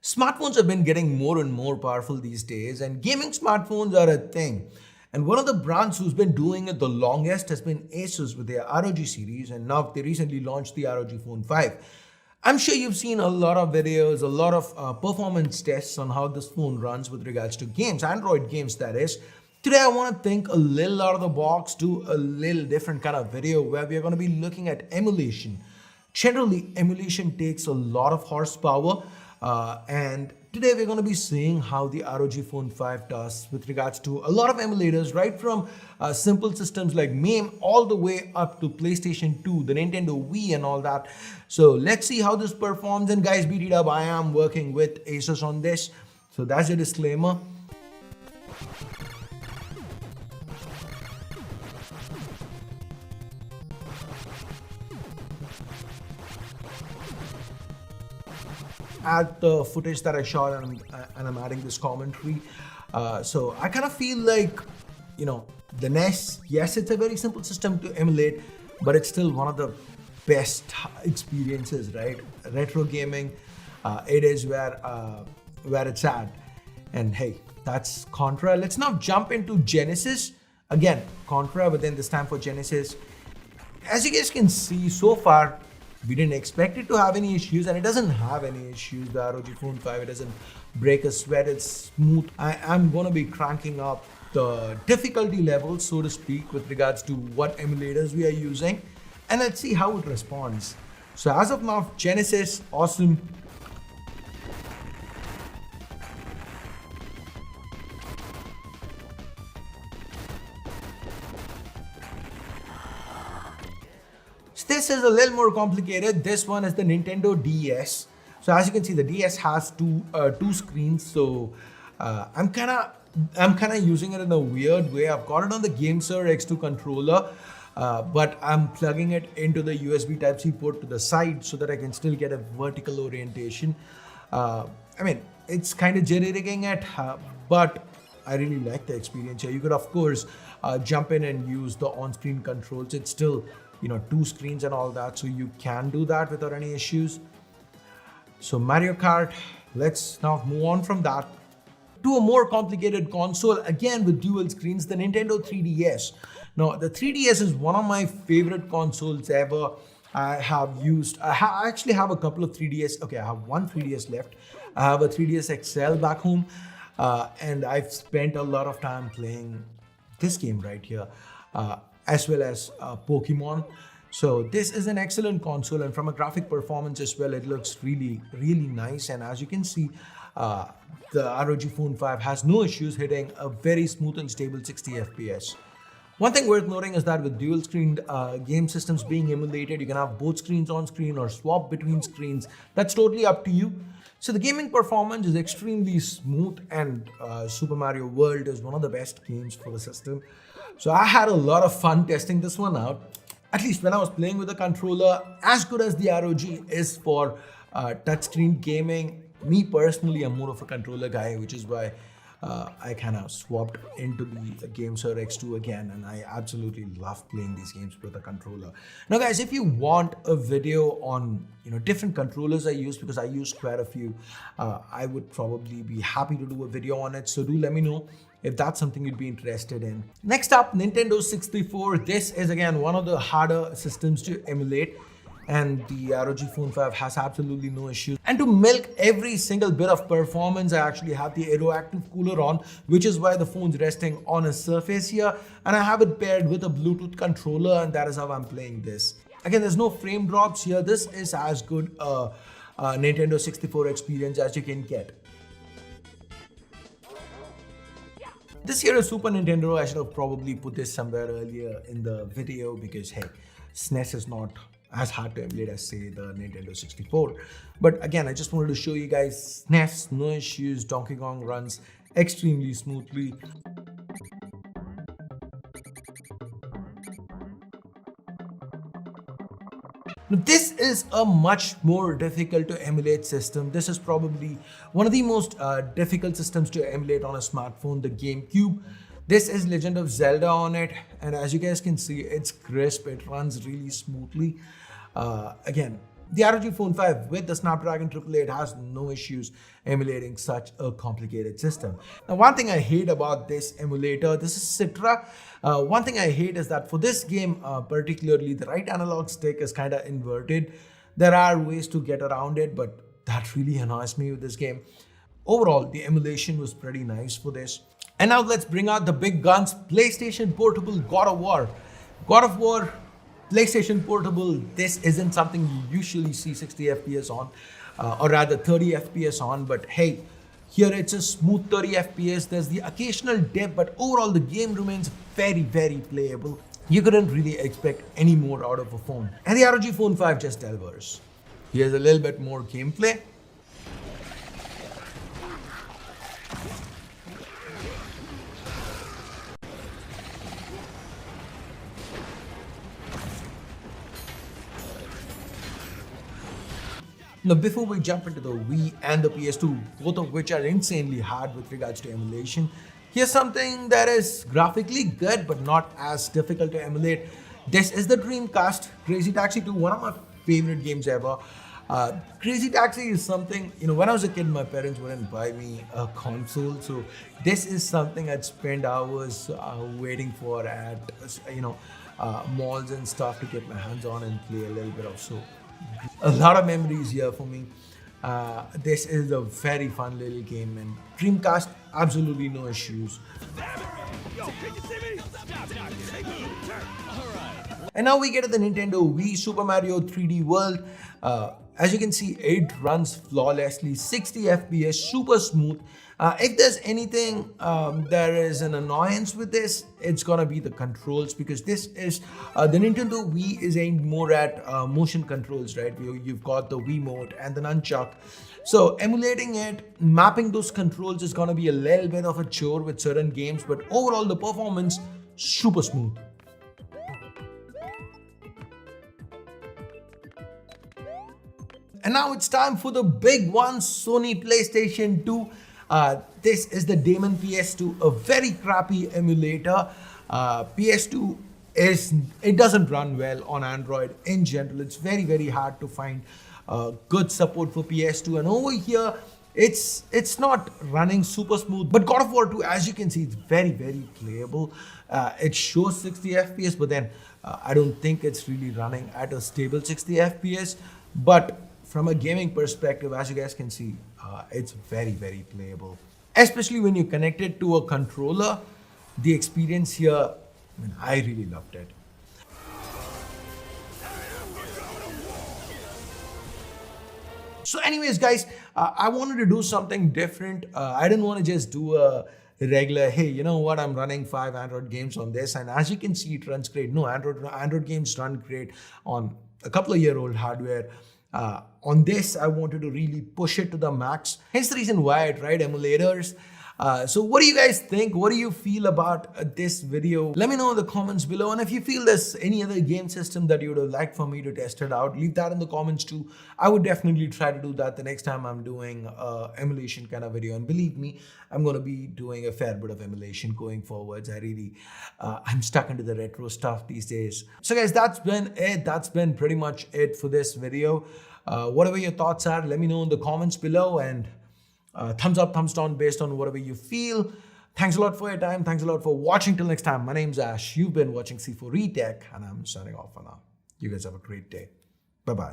Smartphones have been getting more and more powerful these days, and gaming smartphones are a thing. And one of the brands who's been doing it the longest has been Asus with their ROG series, and now they recently launched the ROG Phone 5. I'm sure you've seen a lot of videos, a lot of performance tests on how this phone runs with regards to games, Android games that is. Today I want to think a little out of the box, do a little different kind of video where we are going to be looking at emulation. Generally, emulation takes a lot of horsepower, and today we're going to be seeing how the ROG Phone 5 does with regards to a lot of emulators, right from simple systems like MAME all the way up to PlayStation 2, the Nintendo Wii and all that. So let's see how this performs. And guys, beat it up, I am working with Asus on this. So that's a disclaimer. At the footage that I shot, and I'm adding this commentary. So I kind of feel like, the NES, yes, it's a very simple system to emulate, but it's still one of the best experiences, right? Retro gaming, it is where it's at. And hey, that's Contra. Let's now jump into Genesis. Again, Contra, but then this time for Genesis. As you guys can see so far, we didn't expect it to have any issues, and it doesn't have any issues. The ROG Phone 5, it doesn't break a sweat, it's smooth. I'm going to be cranking up the difficulty level, so to speak, with regards to what emulators we are using, and let's see how it responds. So as of now, Genesis, awesome. This is a little more complicated. This one is the Nintendo DS. So as you can see, the DS has two screens. So I'm kind of using it in a weird way. I've got it on the GameSir X2 controller, but I'm plugging it into the USB Type-C port to the side so that I can still get a vertical orientation. It's kind of jerry-rigging it, but I really like the experience here. You could, of course, jump in and use the on-screen controls. It's still two screens and all that, so you can do that without any issues. So Mario Kart, let's now move on from that to a more complicated console, again with dual screens, the Nintendo 3DS. Now the 3DS is one of my favorite consoles ever. I actually have a couple of 3DS. Okay, I have one 3DS left. I have a 3DS XL back home, and I've spent a lot of time playing this game right here, as well as Pokemon. So this is an excellent console, and from a graphic performance as well, it looks really, really nice. And as you can see, the ROG Phone 5 has no issues hitting a very smooth and stable 60 FPS. One thing worth noting is that with dual screen game systems being emulated, you can have both screens on screen or swap between screens. That's totally up to you. So the gaming performance is extremely smooth, and Super Mario World is one of the best games for the system. So I had a lot of fun testing this one out. At least when I was playing with the controller, as good as the ROG is for touchscreen gaming, me personally, I'm more of a controller guy, which is why I kind of swapped into the GameSir X2 again, and I absolutely love playing these games with a controller. Now guys, if you want a video on different controllers I use, because I use quite a few, I would probably be happy to do a video on it. So do let me know if that's something you'd be interested in. Next up, Nintendo 64. This is again one of the harder systems to emulate, and the ROG Phone 5 has absolutely no issues. And to milk every single bit of performance, I actually have the Aeroactive cooler on, which is why the phone's resting on a surface here, and I have it paired with a Bluetooth controller, and that is how I'm playing this. Again, there's no frame drops here. This is as good a Nintendo 64 experience as you can get. This here is Super Nintendo. I should have probably put this somewhere earlier in the video because, hey, SNES is not as hard to emulate as, say, the Nintendo 64. But again, I just wanted to show you guys SNES, no issues. Donkey Kong runs extremely smoothly. Now, this is a much more difficult to emulate system. This is probably one of the most difficult systems to emulate on a smartphone, the GameCube. This is Legend of Zelda on it, and as you guys can see, it's crisp, it runs really smoothly. Again, The ROG Phone 5 with the Snapdragon 888 has no issues emulating such a complicated system. Now, one thing I hate about this emulator, this is Citra. One thing I hate is that for this game, particularly the right analog stick is kind of inverted. There are ways to get around it, but that really annoys me with this game. Overall, the emulation was pretty nice for this. And now let's bring out the big guns, PlayStation Portable God of War. God of War, PlayStation Portable, this isn't something you usually see 60 FPS on, or rather 30 FPS on, but hey, here it's a smooth 30 FPS. There's the occasional dip, but overall the game remains very, very playable. You couldn't really expect any more out of a phone. And the ROG Phone 5 just delivers. Here's a little bit more gameplay. Now, before we jump into the Wii and the PS2, both of which are insanely hard with regards to emulation, here's something that is graphically good but not as difficult to emulate. This is the Dreamcast Crazy Taxi 2, one of my favorite games ever. Crazy Taxi is something, when I was a kid, my parents wouldn't buy me a console. So this is something I'd spend hours waiting for at, malls and stuff to get my hands on and play a little bit of. So a lot of memories here for me. This is a very fun little game, and Dreamcast, absolutely no issues. And now we get to the Nintendo Wii Super Mario 3D World. As you can see, it runs flawlessly, 60 FPS, super smooth. If there's anything there is an annoyance with this, it's gonna be the controls, because this is the Nintendo Wii is aimed more at motion controls, right? You've got the Wiimote and the nunchuck. So emulating it, mapping those controls is gonna be a little bit of a chore with certain games, but overall the performance, super smooth. And now it's time for the big one, Sony PlayStation 2. This is the Daemon PS2, a very crappy emulator. PS2 it doesn't run well on Android in general. It's very, very hard to find good support for PS2. And over here, it's not running super smooth. But God of War 2, as you can see, it's very, very playable. It shows 60 FPS, but then I don't think it's really running at a stable 60 FPS. But from a gaming perspective, as you guys can see, it's very, very playable. Especially when you connect it to a controller, the experience here, I really loved it. So anyways, guys, I wanted to do something different. I didn't want to just do a regular, hey, you know what, I'm running 5 Android games on this, and as you can see, it runs great. No, Android games run great on a couple of year-old hardware. On this, I wanted to really push it to the max. Hence the reason why I tried emulators. So what do you guys think? What do you feel about this video? Let me know in the comments below. And if you feel there's any other game system that you would have liked for me to test it out, leave that in the comments too. I would definitely try to do that the next time I'm doing emulation kind of video. And believe me, I'm going to be doing a fair bit of emulation going forwards. I'm stuck into the retro stuff these days. So guys, that's been it. That's been pretty much it for this video. Whatever your thoughts are, let me know in the comments below, and thumbs up, thumbs down based on whatever you feel. Thanks a lot for your time. Thanks a lot for watching. Till next time, my name's Ash. You've been watching C4E Tech, and I'm signing off for now. You guys have a great day. Bye-bye.